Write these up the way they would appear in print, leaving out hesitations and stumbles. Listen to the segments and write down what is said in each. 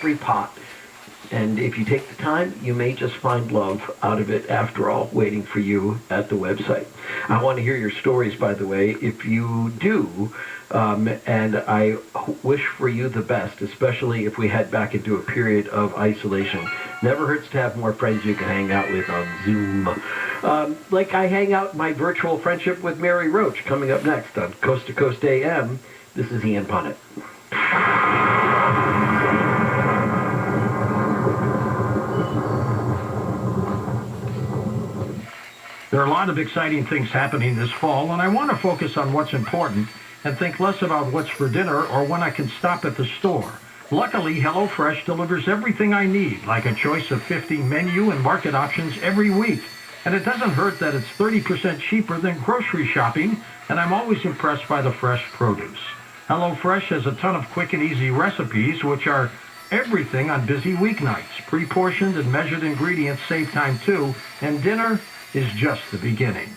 every pot. And if you take the time, you may just find love out of it after all, waiting for you at the website. I want to hear your stories, by the way. If you do, and I wish for you the best, especially if we head back into a period of isolation. Never hurts to have more friends you can hang out with on Zoom. Like I hang out my virtual friendship with Mary Roach, coming up next on Coast to Coast AM. This is Ian Punnett. There are a lot of exciting things happening this fall, and I want to focus on what's important and think less about what's for dinner or when I can stop at the store. Luckily, HelloFresh delivers everything I need, like a choice of 50 menu and market options every week. And it doesn't hurt that it's 30% cheaper than grocery shopping, and I'm always impressed by the fresh produce. HelloFresh has a ton of quick and easy recipes, which are everything on busy weeknights. Pre-portioned and measured ingredients save time too, and dinner is just the beginning.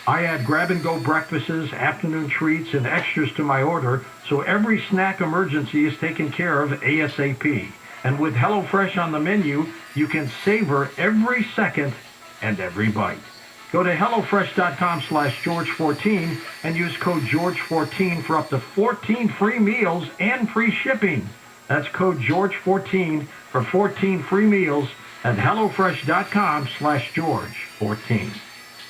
I add grab-and-go breakfasts, afternoon treats, and extras to my order, so every snack emergency is taken care of ASAP. And with HelloFresh on the menu, you can savor every second and every bite. Go to HelloFresh.com/George14 and use code George14 for up to 14 free meals and free shipping. That's code George14 for 14 free meals at HelloFresh.com/George14.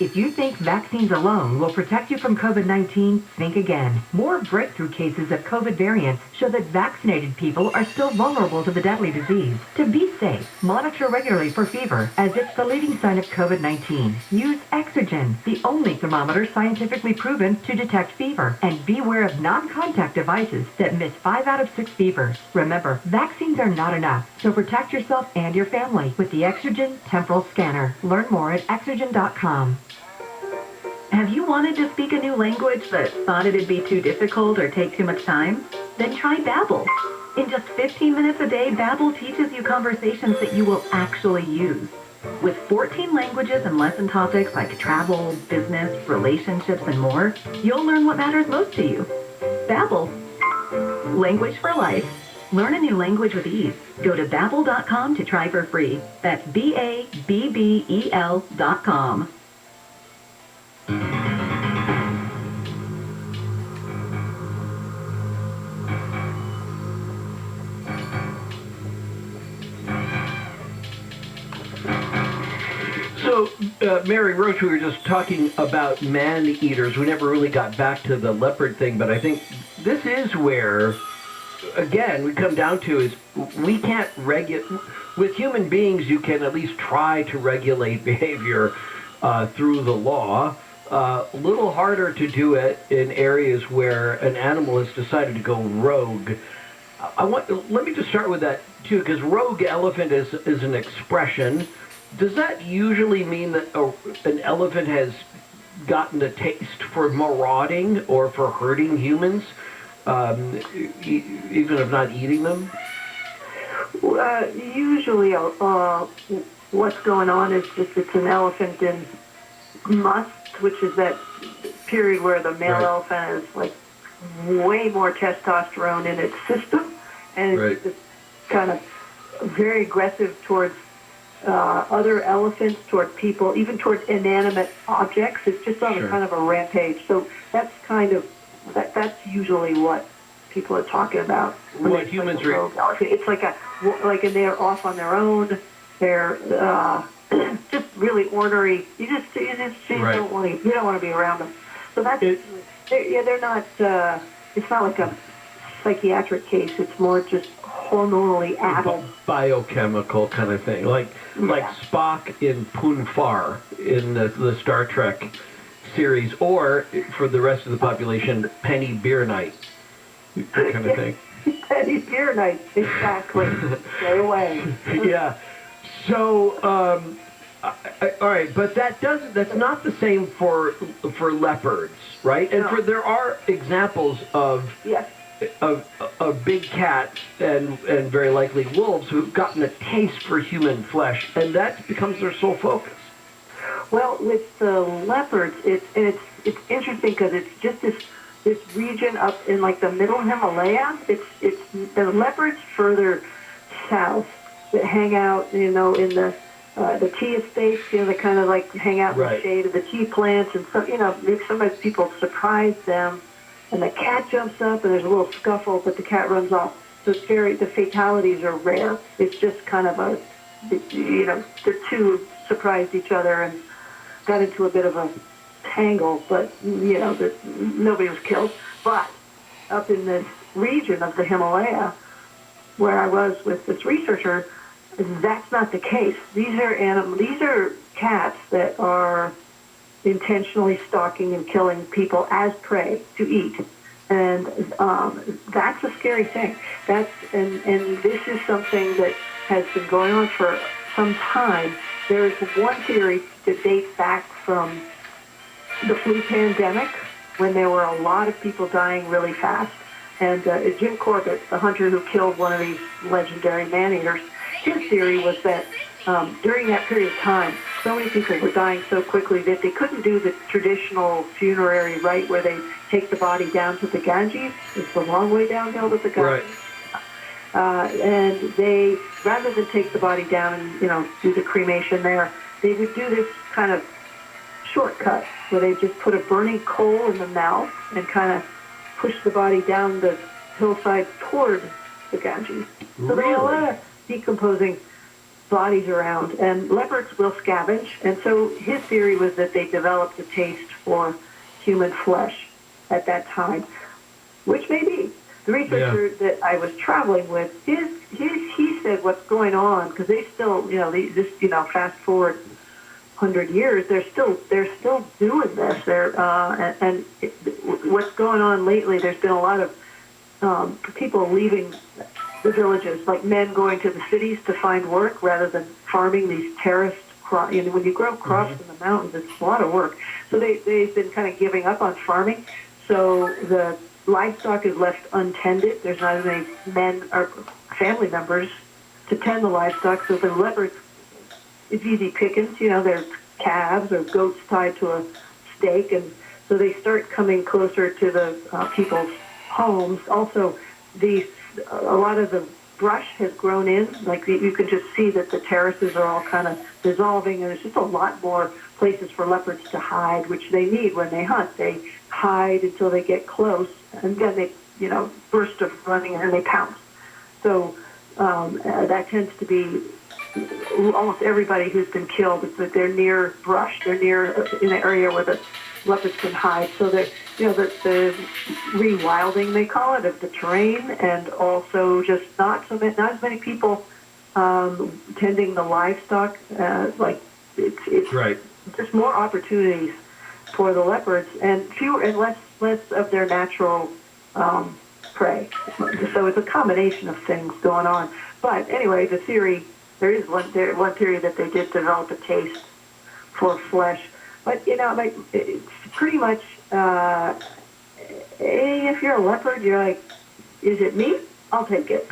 If you think vaccines alone will protect you from COVID-19, think again. More breakthrough cases of COVID variants show that vaccinated people are still vulnerable to the deadly disease. To be safe, monitor regularly for fever, as it's the leading sign of COVID-19. Use Exogen, the only thermometer scientifically proven to detect fever. And beware of non-contact devices that miss 5 out of 6 fevers. Remember, vaccines are not enough, so protect yourself and your family with the Exogen Temporal Scanner. Learn more at Exogen.com. Have you wanted to speak a new language but thought it'd be too difficult or take too much time? Then try Babbel. In just 15 minutes a day, Babbel teaches you conversations that you will actually use. With 14 languages and lesson topics like travel, business, relationships, and more, you'll learn what matters most to you. Babbel. Language for life. Learn a new language with ease. Go to Babbel.com to try for free. That's BABBEL.com. So, Mary Roach, we were just talking about man-eaters. We never really got back to the leopard thing, but I think this is where, again, we come down to is we can't regulate. With human beings, you can at least try to regulate behavior through the law. A little harder to do it in areas where an animal has decided to go rogue. Let me just start with that, too, because rogue elephant is an expression. Does that usually mean that an elephant has gotten a taste for marauding or for hurting humans, even if not eating them? Usually what's going on is just it's an elephant in must, which is that period where the male elephant has like way more testosterone in its system, and it's just kind of very aggressive towards other elephants, toward people, even towards inanimate objects. It's just on a kind of a rampage. So that's kind of that's usually what people are talking about. What humans it's like and they're off on their own. They're just really ornery. You don't want to be around them. So that's they're not. It's not like a psychiatric case. It's more just hormonally addled, biochemical kind of thing, like Spock in Punfar in the Star Trek series, or for the rest of the population, Penny Beer Night kind of thing. Penny Beer Night, exactly. Stay away. Yeah. So, all right, but that's not the same for leopards, right? And there are examples of big cats and very likely wolves who've gotten a taste for human flesh, and that becomes their sole focus. Well, with the leopards, it's interesting because it's just this region up in like the middle Himalaya. It's the leopards further cows that hang out, in the tea estates, they kind of like hang out in the shade of the tea plants, and so, sometimes people surprise them, and the cat jumps up, and there's a little scuffle, but the cat runs off. So the fatalities are rare. It's just kind of the two surprised each other and got into a bit of a tangle, but, nobody was killed. But up in this region of the Himalaya, where I was with this researcher, that's not the case. These are cats that are intentionally stalking and killing people as prey to eat, and that's a scary thing. And this is something that has been going on for some time. There's one theory that dates back from the flu pandemic, when there were a lot of people dying really fast, and Jim Corbett, the hunter who killed one of these legendary man-eaters, his theory was that during that period of time, so many people were dying so quickly that they couldn't do the traditional funerary rite where they take the body down to the Ganges. It's the long way downhill to the Ganges. Right. And they, rather than take the body down and, do the cremation there, they would do this kind of shortcut where they just put a burning coal in the mouth and kind of push the body down the hillside toward the Ganges. So there were a lot of decomposing bodies around, and leopards will scavenge, and so his theory was that they developed a taste for human flesh at that time, which may be. The researcher that I was traveling with, he said what's going on, because they still, fast forward 100 years, they're still doing this. What's going on lately, there's been a lot of people leaving the villages, like men going to the cities to find work rather than farming these terraced crops. When you grow crops in the mountains, it's a lot of work. So they've been kind of giving up on farming. So the livestock is left untended. There's not as many men or family members to tend the livestock. So the leopards, it's easy pickings. They're calves or goats tied to a stake, and so they start coming closer to the people's homes. Also, a lot of the brush has grown in. Like you can just see that the terraces are all kind of dissolving, and there's just a lot more places for leopards to hide, which they need when they hunt. They hide until they get close, and then they, burst of running and they pounce. So that tends to be almost everybody who's been killed. It's that they're near brush. They're near in an area where the leopards can hide. So they're, the rewilding, they call it, of the terrain, and also just not as many people tending the livestock. It's right. Just more opportunities for the leopards, and fewer and less of their natural prey. So it's a combination of things going on. But anyway, the theory, there is one theory that they did develop a taste for flesh. But, it's pretty much, if you're a leopard, you're like, is it me? I'll take it.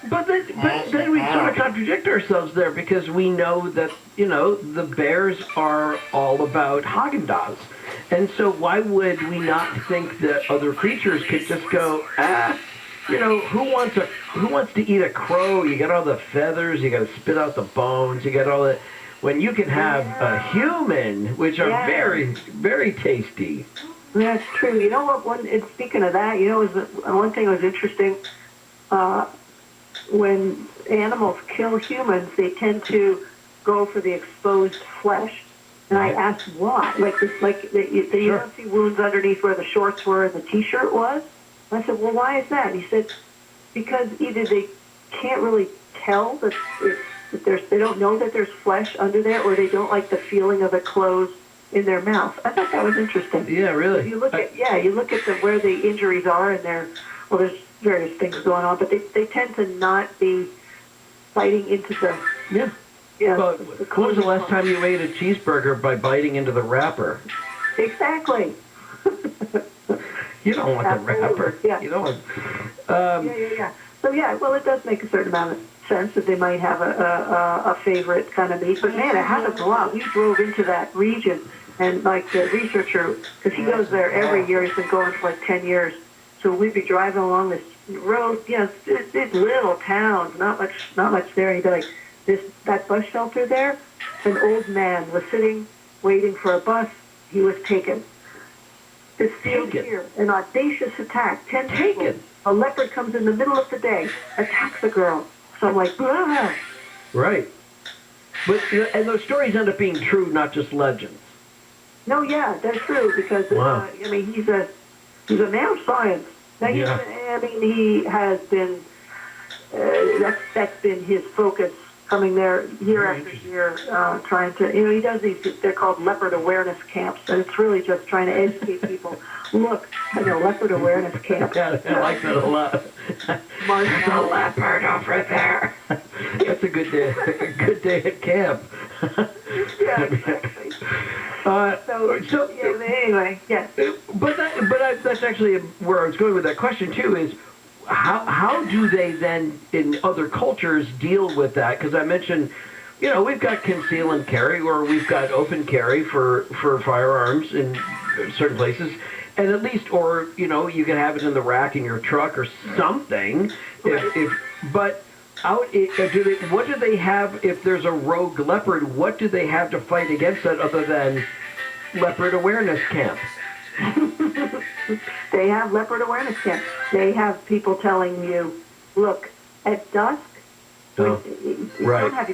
But then we sort of contradict ourselves there, because we know that, the bears are all about Haagen-Dazs. And so why would we not think that other creatures could just go, who wants to eat a crow? You got all the feathers, you got to spit out the bones, you got all that. When you can have a human, which are very, very tasty. That's true. You know what? Speaking of that, one thing that was interesting. When animals kill humans, they tend to go for the exposed flesh. And I asked why. You don't see wounds underneath where the shorts were and the T-shirt was. And I said, well, why is that? And he said, because either they can't really tell that they don't know that there's flesh under there, or they don't like the feeling of the clothes in their mouth. I thought that was interesting. Yeah, really. If you look at where the injuries are, and there's various things going on, but they tend to not be biting into the Well, when was the last time you ate a cheeseburger by biting into the wrapper? Exactly. You don't want the wrapper. Yeah. You don't want. So well, it does make a certain amount of sense that they might have a favorite kind of meat. But man, it had to go out. We drove into that region, and like the researcher, because he goes there every year. He's been going for like 10 years. So we'd be driving along this road, these little towns, not much there. He'd be like, that bus shelter there, an old man was sitting, waiting for a bus. He was taken. This field here, an audacious attack, 10 people. A leopard comes in the middle of the day, attacks a girl. So I'm like, blah. Right. But and those stories end up being true, not just legends. No, yeah, that's true because wow. He's a man of science. Now, he has been. That's been his focus. Coming there year after year, trying to, he does these, they're called leopard awareness camps, and it's really just trying to educate people. Look, leopard awareness camp. Yeah, I like that a lot. There's a leopard over there. That's a good day at camp. Yeah, exactly. Anyway, yeah. But that's actually where I was going with that question too. Is how do they then in other cultures deal with that? Because I mentioned, we've got conceal and carry, or we've got open carry for firearms in certain places, and at least, or you can have it in the rack in your truck or something. But what do they have if there's a rogue leopard? What do they have to fight against that other than leopard awareness camp? They have leopard awareness camps. They have people telling you, look, at dusk, don't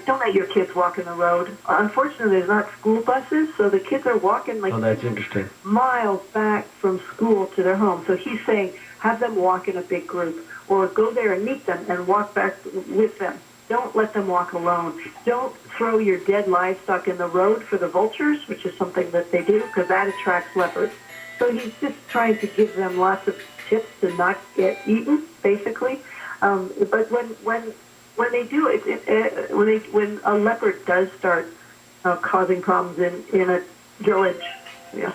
let your kids walk in the road. Unfortunately, there's not school buses, so the kids are walking that's interesting. Miles back from school to their home. So he's saying, have them walk in a big group, or go there and meet them and walk back with them. Don't let them walk alone. Don't throw your dead livestock in the road for the vultures, which is something that they do, because that attracts leopards. So he's just trying to give them lots of tips to not get eaten, basically. But when they do it, when a leopard does start causing problems in a village,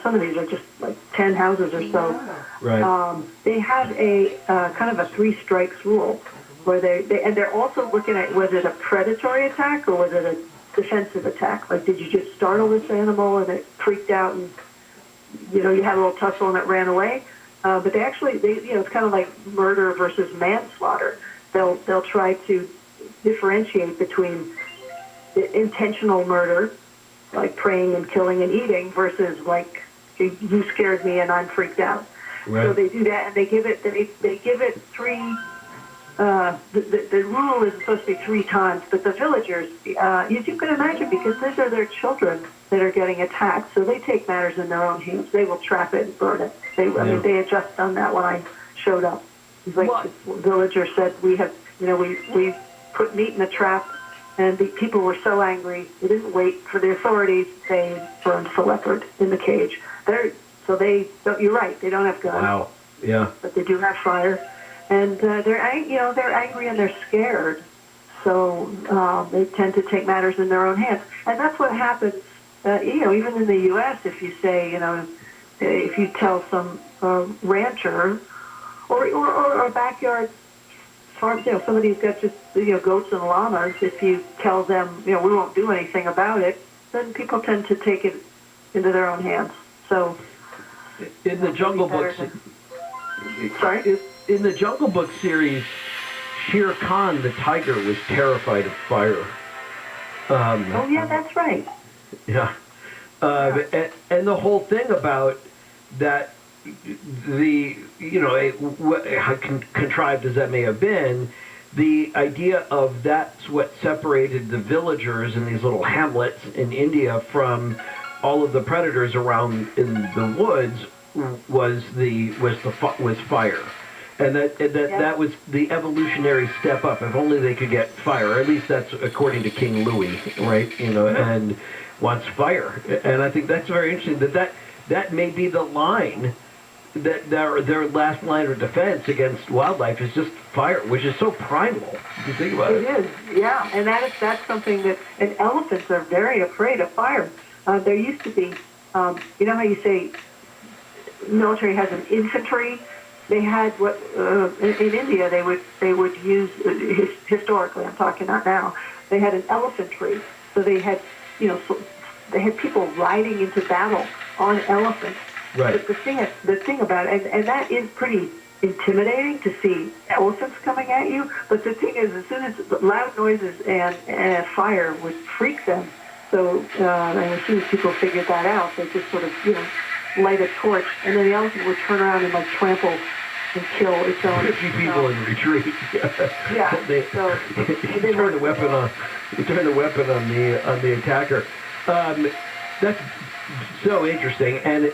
some of these are just like 10 houses or so. Right. They have a kind of a 3 strikes rule, where they're also looking at, was it a predatory attack or was it a defensive attack? Like, did you just startle this animal and it freaked out and you had a little tussle and it ran away? But they actually, it's kind of like murder versus manslaughter. They'll try to differentiate between intentional murder, like preying and killing and eating, versus like, you scared me and I'm freaked out. Right. So they do that, and they give it 3. The rule is supposed to be 3 times, but the villagers, as you can imagine, because these are their children that are getting attacked, so they take matters in their own hands. They will trap it and burn it. They had just done that when I showed up. Like the villager said, we put meat in a trap, and the people were so angry, they didn't wait for the authorities. They burned the leopard in the cage. You're right, they don't have guns. Wow. Yeah. But they do have fire. And they're angry and they're scared, so they tend to take matters in their own hands. And that's what happens, even in the U.S. If you say, if you tell some rancher or a backyard farm, somebody who's got just goats and llamas, if you tell them, we won't do anything about it, then people tend to take it into their own hands. So in the Jungle Book, sorry. In the Jungle Book series, Shere Khan, the tiger, was terrified of fire. Oh, yeah, that's right. Yeah. And the whole thing about that, how contrived as that may have been, the idea of that's what separated the villagers in these little hamlets in India from all of the predators around in the woods was fire. And that was the evolutionary step up. If only they could get fire. At least that's according to King Louis, right? And wants fire. And I think that's very interesting. That may be the line that their last line of defense against wildlife is just fire, which is so primal. If you think about it. It is, yeah. And that's something and elephants are very afraid of fire. There used to be, how you say military has an infantry. They had what in India they would use historically. I'm talking not now. They had an elephantry, so they had they had people riding into battle on elephants. Right. But the thing about it, and that is pretty intimidating to see elephants coming at you. But the thing is, as soon as loud noises and fire would freak them, so and as soon as people figured that out, they just sort of, light a torch, and then the elephant would turn around and like trample and kill its own. 50 people in retreat. Yeah. they turn the weapon on. They turn the weapon on the attacker. That's so interesting, and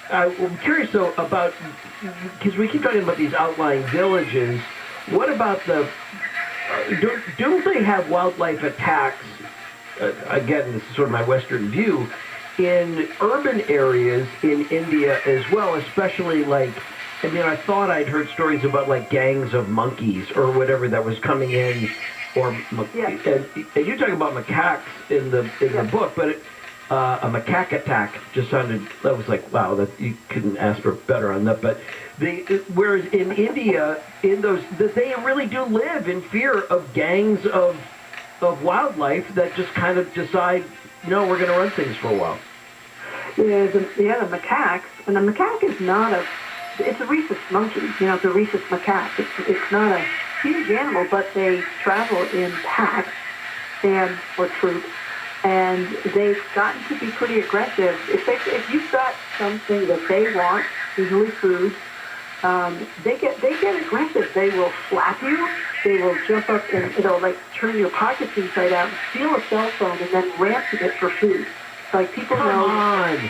I'm curious though about, because we keep talking about these outlying villages. What about don't they have wildlife attacks? Again, this is sort of my Western view, in urban areas in India as well, especially I thought I'd heard stories about like gangs of monkeys or whatever that was coming in, or and you talk about macaques in the book, but a macaque attack just sounded, that was like, wow, that you couldn't ask for better on that. But whereas in India, they really do live in fear of gangs of wildlife that just kind of decide, no, we're going to run things for a while. Yeah, the macaques, and the macaque is it's a rhesus monkey, it's a rhesus macaque. It's not a huge animal, but they travel in packs or troops, and they've gotten to be pretty aggressive. If you've got something that they want, usually food, they get aggressive. They will slap you. They will jump up and turn your pockets inside out, and steal a cell phone, and then ransom it for food. Like people Come know. on.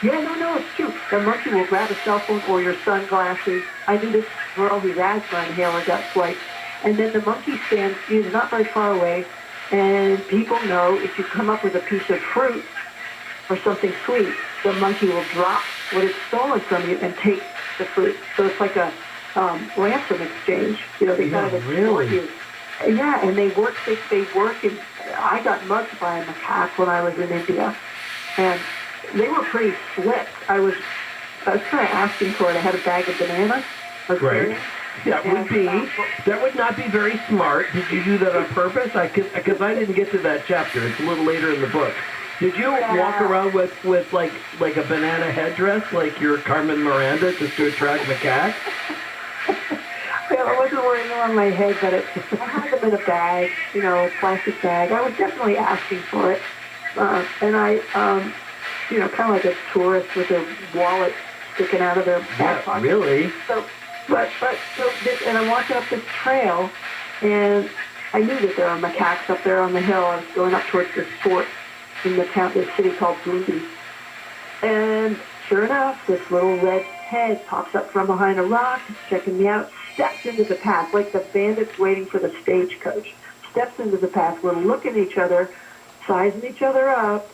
Yeah, no, it's true. The monkey will grab a cell phone or your sunglasses. I knew this girl whose asthma inhaler got swiped, and then the monkey stands not very far away, and people know if you come up with a piece of fruit or something sweet, the monkey will drop what it's stolen from you and take the fruit. So it's like a ransom exchange. They kind of exploit you. Yeah, and they work. They work. And I got mugged by a macaque when I was in India, and they were pretty slick. I was kind of asking for it. I had a bag of bananas. Right. That would not be very smart. Did you do that on purpose? Because I didn't get to that chapter. It's a little later in the book. Did you walk around with like a banana headdress, like you're Carmen Miranda, just to attract macaques? Well, I wasn't wearing them on my head, but I had them in a bag, a plastic bag. I was definitely asking for it. And I, kind of like a tourist with a wallet sticking out of their back pocket. Really? So, and I'm walking up this trail, and I knew that there were macaques up there on the hill. I was going up towards this fort in this city called Kurūgā. And sure enough, this little red head pops up from behind a rock, checking me out, steps into the path, like the bandits waiting for the stagecoach. Steps into the path. We're looking at each other, sizing each other up,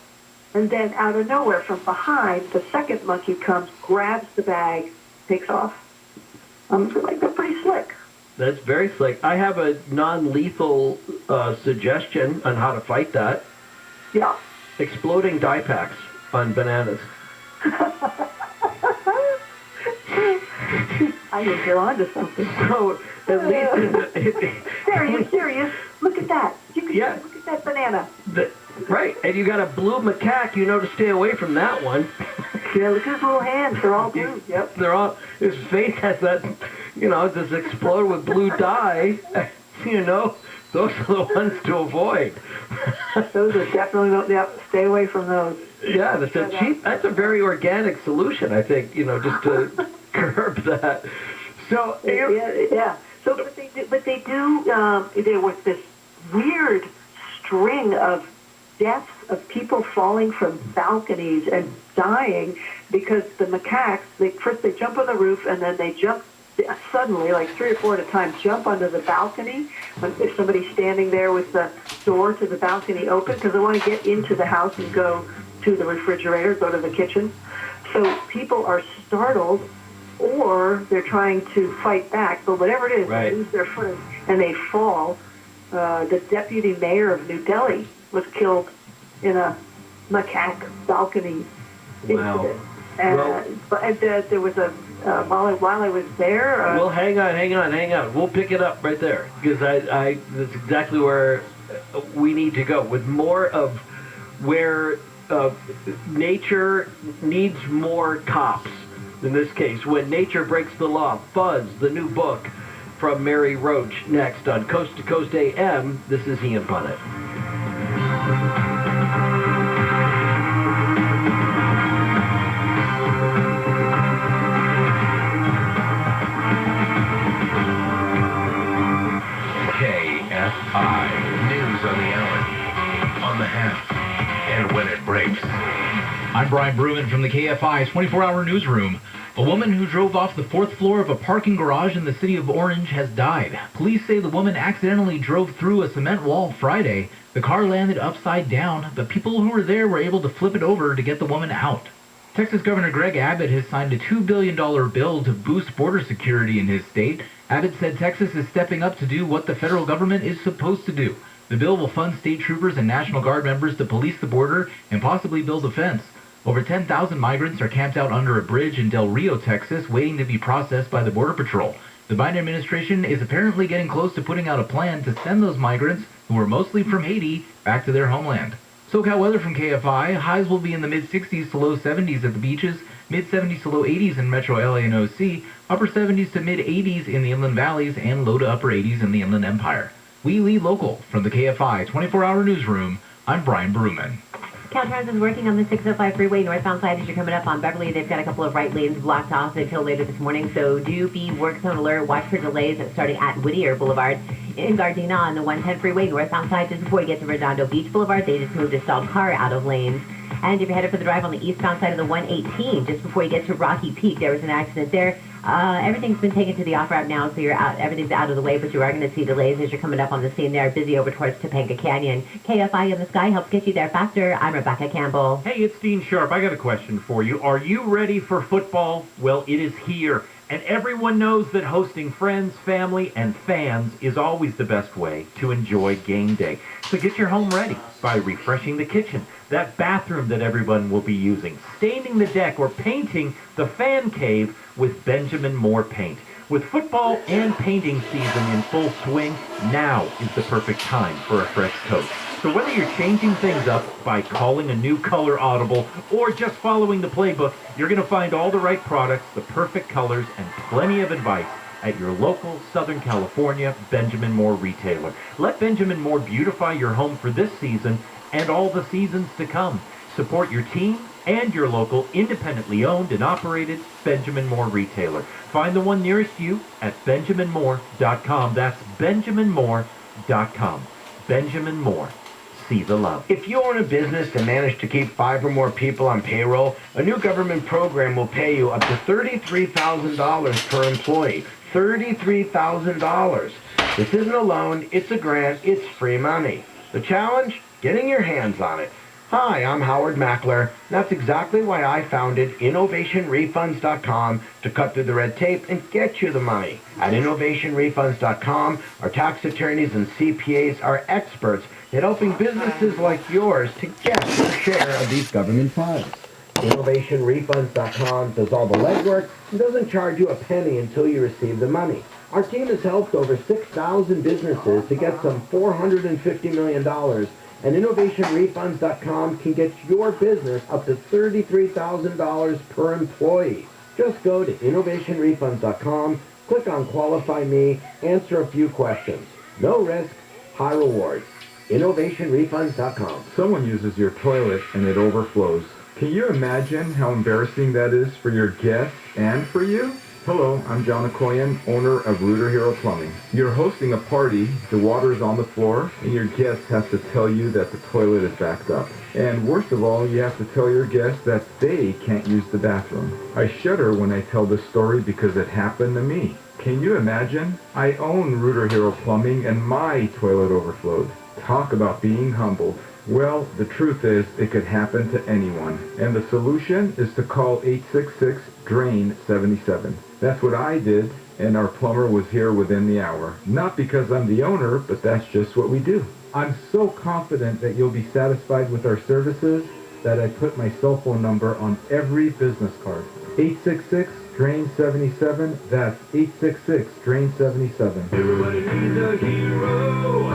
and then out of nowhere, from behind, the second monkey comes, grabs the bag, takes off. They're pretty slick. That's very slick. I have a non-lethal suggestion on how to fight that. Yeah. Exploding die packs on bananas. I think you're onto something. So at least Serious. Look at that. Look at that banana. Right, and you got a blue macaque, to stay away from that one. Yeah, look at his little hands. They're all blue. Yep. They're all, his face has that, just explode with blue dye. Those are the ones to avoid. Those are definitely, stay away from those. Yeah, that's a very organic solution, I think, just to curb that. So, yeah. So, but they do, there was this weird string of deaths of people falling from balconies and dying because the macaques, first they jump on the roof and then they jump suddenly, like 3 or 4 at a time, jump onto the balcony if somebody's standing there with the door to the balcony open because they want to get into the house and go to the refrigerator, go to the kitchen. So people are startled or they're trying to fight back, but whatever it is, right. They lose their footing and they fall. The deputy mayor of New Delhi was killed in a macaque balcony incident. And there was a while I was there. Well, hang on. We'll pick it up right there because that's exactly where we need to go with more of where nature needs more cops. in this case, When Nature Breaks the Law. Fuzz, the new book from Mary Roach, next on Coast to Coast AM. This is Ian Punnett. Kfi News on the hour, on the half, and when it breaks. I'm Brian Bruman from the KFI's 24-hour newsroom. A woman who drove off the 4th floor of a parking garage in the city of Orange has died. Police say the woman accidentally drove through a cement wall Friday. The car landed upside down, but people who were there were able to flip it over to get the woman out. Texas Governor Greg Abbott has signed a $2 billion bill to boost border security in his state. Abbott said Texas is stepping up to do what the federal government is supposed to do. The bill will fund state troopers and National Guard members to police the border and possibly build a fence. Over 10,000 migrants are camped out under a bridge in Del Rio, Texas, waiting to be processed by the Border Patrol. The Biden administration is apparently getting close to putting out a plan to send those migrants, who are mostly from Haiti, back to their homeland. SoCal weather from KFI. Highs will be in the mid-60s to low 70s at the beaches, mid-70s to low 80s in Metro LA and OC, upper 70s to mid-80s in the inland valleys, and low to upper 80s in the Inland Empire. We lead local from the KFI 24-hour newsroom. I'm Brian Bruman. Caltrans is working on the 605 freeway northbound side as you're coming up on Beverly. They've got a couple of right lanes blocked off until later this morning, so do be work zone alert. Watch for delays starting at Whittier Boulevard. In Gardena on the 110 freeway northbound side, just before you get to Redondo Beach Boulevard, they just moved a stalled car out of lanes. And if you're headed for the drive on the eastbound side of the 118, just before you get to Rocky Peak, there was an accident there. Everything's been taken to the off-route now, so you're out. Everything's out of the way, but you are going to see delays as you're coming up on the scene there, busy over towards Topanga Canyon. KFI in the sky helps get you there faster. I'm Rebecca Campbell. Hey, it's Dean Sharp. I got a question for you. Are you ready for football? Well, it is here. And everyone knows that hosting friends, family, and fans is always the best way to enjoy game day. So get your home ready by refreshing the kitchen, that bathroom that everyone will be using, staining the deck, or painting the fan cave with Benjamin Moore paint. With football and painting season in full swing, now is the perfect time for a fresh coat. So whether you're changing things up by calling a new color audible or just following the playbook, you're going to find all the right products, the perfect colors, and plenty of advice at your local Southern California Benjamin Moore retailer. Let Benjamin Moore beautify your home for this season and all the seasons to come. Support your team and your local independently owned and operated Benjamin Moore retailer. Find the one nearest you at benjaminmoore.com. That's benjaminmoore.com. Benjamin Moore. See the love. If you own a business and manage to keep 5 or more people on payroll, a new government program will pay you up to $33,000 per employee. $33,000. This isn't a loan, it's a grant, it's free money. The challenge? Getting your hands on it. Hi, I'm Howard Mackler. That's exactly why I founded InnovationRefunds.com to cut through the red tape and get you the money. At InnovationRefunds.com, our tax attorneys and CPAs are experts at helping businesses like yours to get their share of these government funds. InnovationRefunds.com does all the legwork and doesn't charge you a penny until you receive the money. Our team has helped over 6,000 businesses to get some $450 million, and InnovationRefunds.com can get your business up to $33,000 per employee. Just go to InnovationRefunds.com, click on Qualify Me, answer a few questions. No risk, high rewards. InnovationRefunds.com. Someone uses your toilet and it overflows. Can you imagine how embarrassing that is for your guests and for you? Hello, I'm John Okoyan, owner of Rooter Hero Plumbing. You're hosting a party, the water is on the floor, and your guests have to tell you that the toilet is backed up. And worst of all, you have to tell your guests that they can't use the bathroom. I shudder when I tell this story because it happened to me. Can you imagine? I own Rooter Hero Plumbing and my toilet overflowed. Talk about being humbled. Well, the truth is, it could happen to anyone. And the solution is to call 866-DRAIN-77. That's what I did, and our plumber was here within the hour. Not because I'm the owner, but that's just what we do. I'm so confident that you'll be satisfied with our services that I put my cell phone number on every business card. 866-DRAIN-77. That's 866-DRAIN-77. Everybody needs a hero.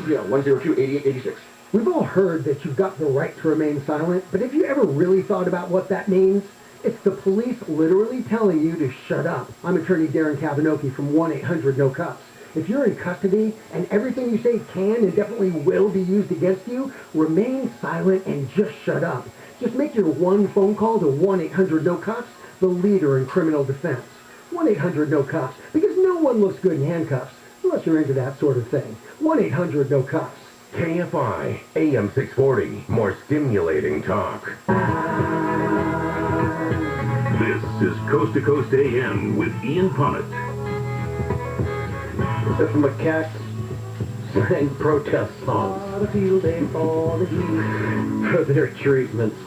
Yeah, 102-8886. We've all heard that you've got the right to remain silent, but have you ever really thought about what that means? It's the police literally telling you to shut up. I'm attorney Darren Kavanoki from 1-800-NO-CUFFS. If you're in custody and everything you say can and definitely will be used against you, remain silent and just shut up. Just make your one phone call to 1-800-NO-CUFFS, the leader in criminal defense. 1-800-NO-CUFFS, because no one looks good in handcuffs, unless you're into that sort of thing. 1-800-NO-CUFFS. KFI, AM 640, more stimulating talk. This is Coast to Coast AM with Ian Punnett. The macaques sang protest songs for their treatments.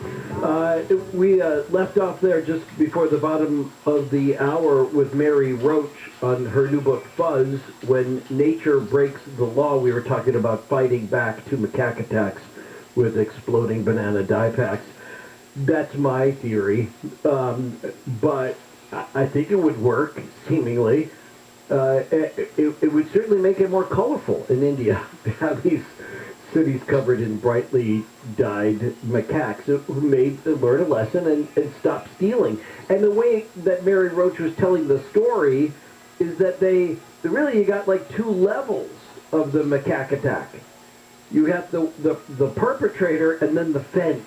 We left off there just before the bottom of the hour with Mary Roach on her new book, Fuzz. When nature breaks the law, we were talking about fighting back to macaque attacks with exploding banana die packs. That's my theory, but I think it would work, seemingly. It would certainly make it more colorful in India to have these cities covered in brightly dyed macaques who learn a lesson and stop stealing. And the way that Mary Roach was telling the story is that you got like two levels of the macaque attack. You got the perpetrator and then the fence.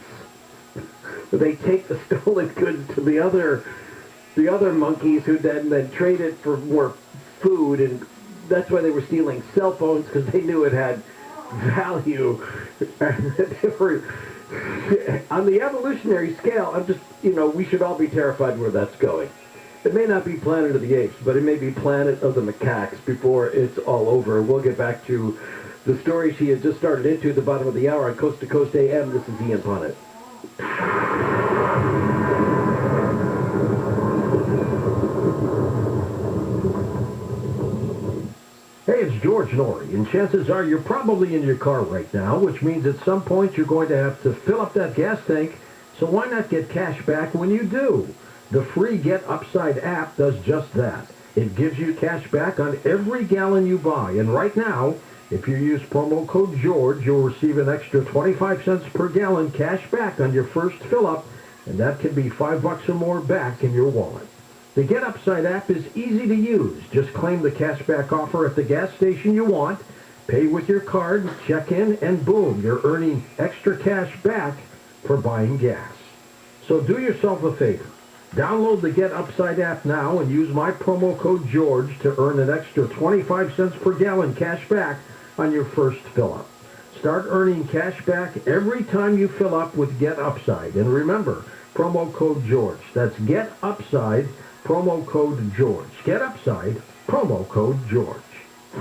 They take the stolen goods to the other monkeys who then trade it for more food, and that's why they were stealing cell phones, because they knew it had value. They were, on the evolutionary scale, we should all be terrified where that's going. It may not be Planet of the Apes, but it may be Planet of the Macaques before it's all over. We'll get back to the story she had just started into at the bottom of the hour on Coast to Coast AM. This is Ian Punnett. Hey, it's George Norrie, and chances are you're probably in your car right now, which means at some point you're going to have to fill up that gas tank, so why not get cash back when you do? The free Get Upside app does just that. It gives you cash back on every gallon you buy, and right now, if you use promo code George, you'll receive an extra 25 cents per gallon cash back on your first fill-up, and that can be $5 or more back in your wallet. The Get Upside app is easy to use. Just claim the cashback offer at the gas station you want, pay with your card, check in, and boom, you're earning extra cash back for buying gas. So do yourself a favor. Download the Get Upside app now and use my promo code George to earn an extra 25 cents per gallon cash back on your first fill-up. Start earning cash back every time you fill up with Get Upside. And remember, promo code George. That's Get Upside, promo code George. Get Upside, promo code George.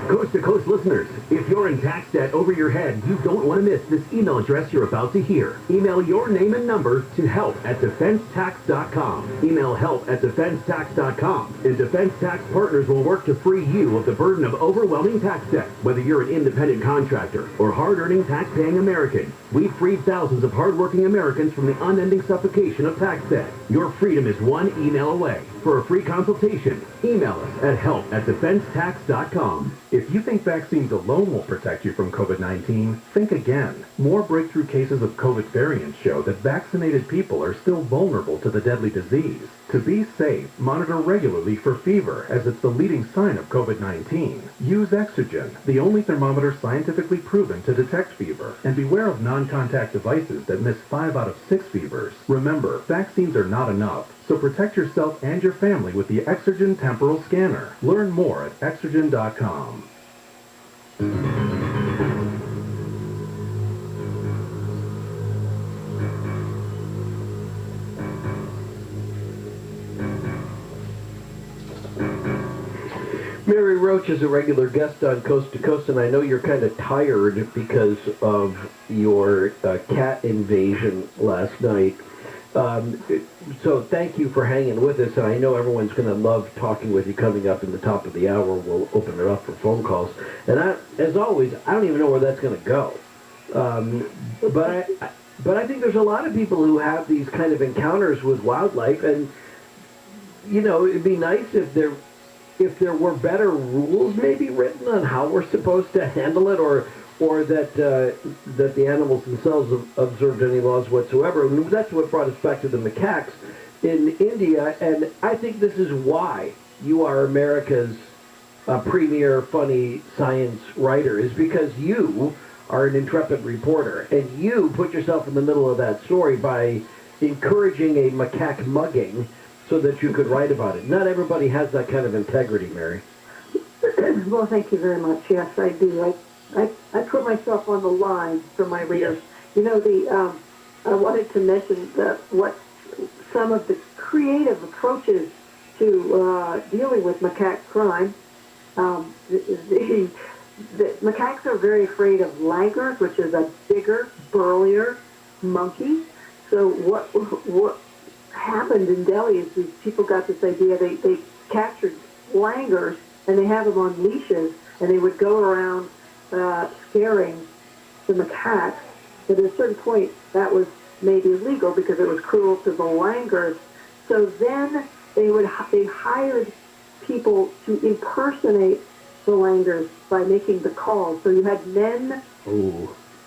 Coast to Coast listeners, if you're in tax debt over your head, you don't want to miss this email address you're about to hear. Email your name and number to help@defensetax.com. Email help@defensetax.com, and Defense Tax Partners will work to free you of the burden of overwhelming tax debt. Whether you're an independent contractor or hard-earning, tax-paying American, we've freed thousands of hard-working Americans from the unending suffocation of tax debt. Your freedom is one email away. For a free consultation, email us at help@defensetax.com. If you think vaccines alone will protect you from COVID-19, think again. More breakthrough cases of COVID variants show that vaccinated people are still vulnerable to the deadly disease. To be safe, monitor regularly for fever, as it's the leading sign of COVID-19. Use Exogen, the only thermometer scientifically proven to detect fever. And beware of non-contact devices that miss 5 out of 6 fevers. Remember, vaccines are not enough, so protect yourself and your family with the Exogen Temporal Scanner. Learn more at Exogen.com. Mary Roach is a regular guest on Coast to Coast, and I know you're kind of tired because of your cat invasion last night. So thank you for hanging with us, and I know everyone's going to love talking with you coming up in the top of the hour. We'll open it up for phone calls. And as always, I don't even know where that's going to go. But I think there's a lot of people who have these kind of encounters with wildlife, and, you know, it'd be nice if there were better rules maybe written on how we're supposed to handle it, or or that that the animals themselves observed any laws whatsoever. And that's what brought us back to the macaques in India, and I think this is why you are America's premier funny science writer, is because you are an intrepid reporter, and you put yourself in the middle of that story by encouraging a macaque mugging so that you could write about it. Not everybody has that kind of integrity, Mary. Well, thank you very much. Yes, I do. I put myself on the line for my readers. You know, I wanted to mention what some of the creative approaches to dealing with macaque crime. The macaques are very afraid of langurs, which is a bigger, burlier monkey. So what happened in Delhi is these people got this idea. They captured langurs and they have them on leashes, and they would go around scaring the macaques. But at a certain point, that was made illegal because it was cruel to the langurs. So then they hired people to impersonate the langurs by making the calls. So you had men,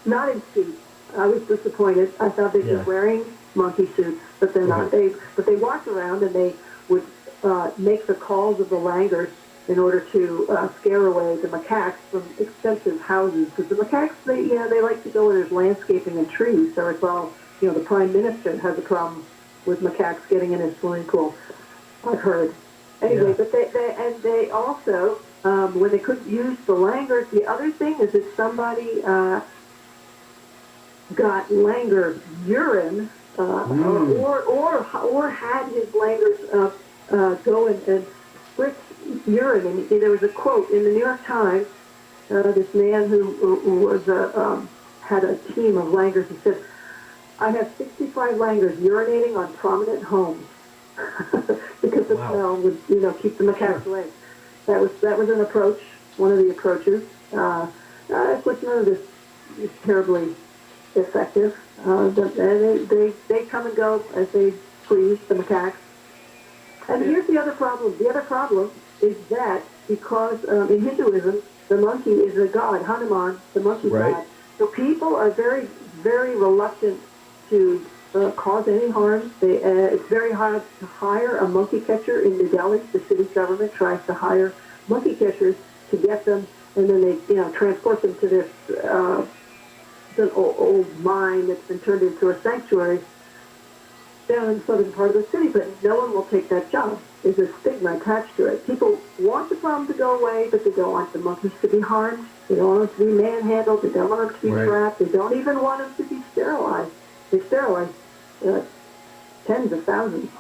not in suits. I was disappointed. I thought they'd be wearing monkey suits, but they're not. They walked around and they would make the calls of the langurs in order to scare away the macaques from expensive houses. Because the macaques, they like to go where there's landscaping and trees. So it's all, the Prime Minister has a problem with macaques getting in his swimming pool, I've heard. Anyway, but they also, when they couldn't use the langurs, the other thing is if somebody got langur urine, or had his langurs go and spritz urine. And there was a quote in the New York Times. This man who was had a team of langurs. He said, "I have 65 langurs urinating on prominent homes because the smell would, keep the macaques away." That was an approach, one of the approaches. Of course, none of this is terribly effective. They come and go as they please, the macaques. And here's the other problem. The other problem is that because in Hinduism, the monkey is a god, Hanuman, the monkey god. So people are very, very reluctant to cause any harm. It's very hard to hire a monkey catcher in New Delhi. The city government tries to hire monkey catchers to get them, and then they, transport them to this an old mine that's been turned into a sanctuary down in the southern part of the city, but no one will take that job. There's a stigma attached to it. People want the problem to go away, but they don't want the monkeys to be harmed. They don't want them to be manhandled. They don't want them to be trapped. They don't even want them to be sterilized. They sterilize tens of thousands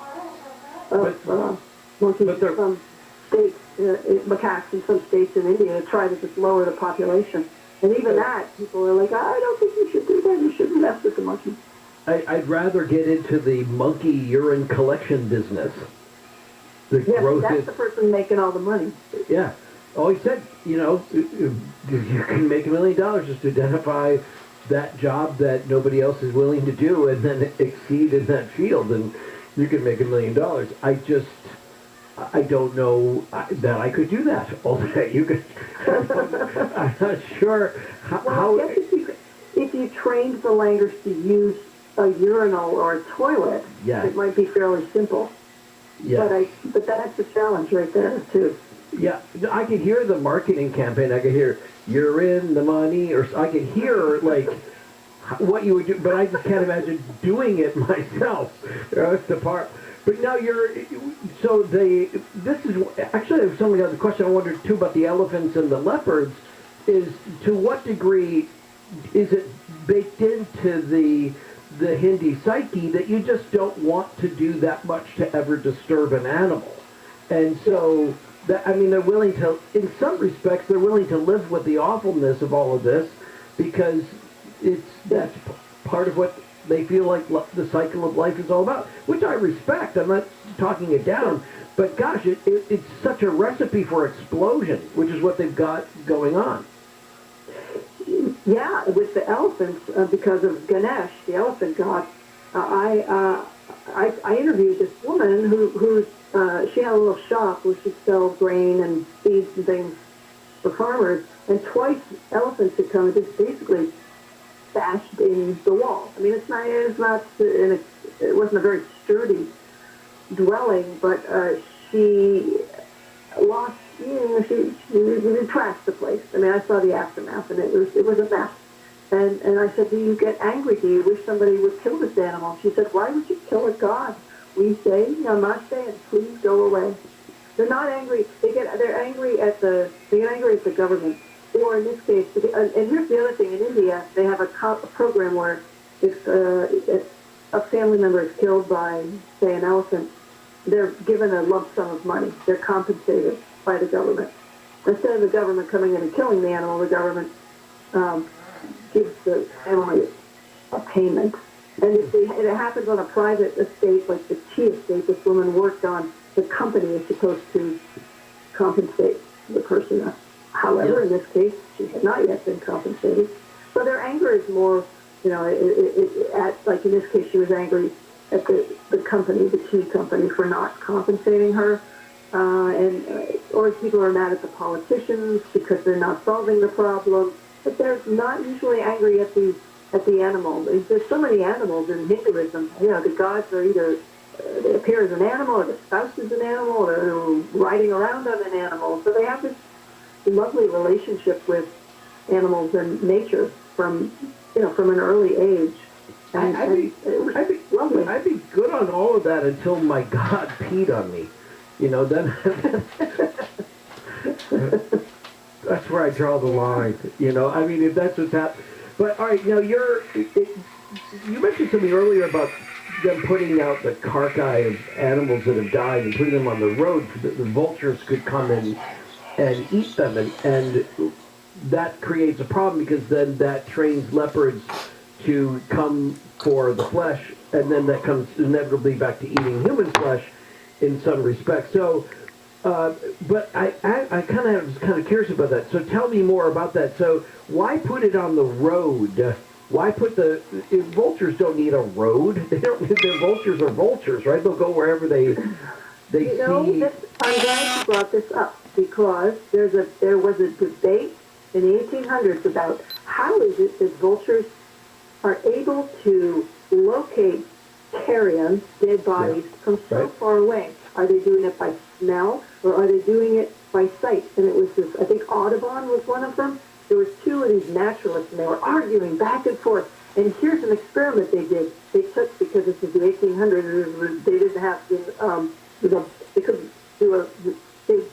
of monkeys in some states, macaques in some states in India to try to just lower the population. And even that, people are like, I don't think you should do that. You shouldn't mess with the monkeys. I'd rather get into the monkey urine collection business. That's the person making all the money. Yeah. Oh, he said, you can make $1 million just to identify that job that nobody else is willing to do and then exceed in that field, and you can make $1 million. I don't know that I could do that all day. You could. I'm not sure how. I guess if you trained the langurs to use a urinal or a toilet, it might be fairly simple. Yeah. But that's a challenge right there too. Yeah, I could hear the marketing campaign. I could hear "You're in the money," or I could hear what you would do, but I just can't imagine doing it myself. That's the part. But now this is actually somebody has a question I wondered too about the elephants and the leopards. Is to what degree is it baked into the Hindi psyche that you just don't want to do that much to ever disturb an animal, and so they're willing to, in some respects, they're willing to live with the awfulness of all of this because that's part of what they feel like the cycle of life is all about, which I respect. I'm not talking it down, but gosh, it's such a recipe for explosion, which is what they've got going on. Yeah, with the elephants, because of Ganesh, the elephant god, I interviewed this woman who she had a little shop where she sells grain and seeds and things, for farmers, and twice elephants had come and just basically bashed in the wall. I mean, it wasn't a very sturdy dwelling, but she lost, she trashed the place. I mean, I saw the aftermath, and it was a mess. And I said, do you get angry? Do you wish somebody would kill this animal? She said, why would you kill a god? We say, namaste, and please go away. They're not angry. They're angry at the government. Or in this case, and here's the other thing, in India, they have a program where if a family member is killed by, say, an elephant, they're given a lump sum of money. They're compensated by the government. Instead of the government coming in and killing the animal, the government gives the family a payment. And if it happens on a private estate, like the tea estate this woman worked on, the company is supposed to compensate the person. However, in this case, she had not yet been compensated. So their anger is more, like in this case, she was angry at the company, the tea company, for not compensating her. Or people are mad at the politicians because they're not solving the problem. But they're not usually angry at the animal. There's so many animals in Hinduism. The gods are either they appear as an animal, or the spouse is an animal, or they're riding around on an animal. So they have this lovely relationship with animals and nature from an early age. And I'd be good on all of that until my God peed on me. Then that's where I draw the line. I mean, if that's what's happening. But all right, now you mentioned to me earlier about them putting out the carcass of animals that have died and putting them on the road so that the vultures could come in and eat them, and that creates a problem because then that trains leopards to come for the flesh, and then that comes inevitably back to eating human flesh in some respects. So, but I was kind of curious about that. So tell me more about that. So why put it on the road? Why put vultures don't need a road? They don't. The vultures are vultures, right? They'll go wherever they see. I'm glad you brought this up because there was a debate in the 1800s about how is it that vultures are able to locate carrion, dead bodies, from so far away. Are they doing it by smell or are they doing it by sight? And it was this, I think Audubon was one of them. There was two of these naturalists and they were arguing back and forth. And here's an experiment they did. They took, because this is the 1800s, they didn't have, they couldn't do a big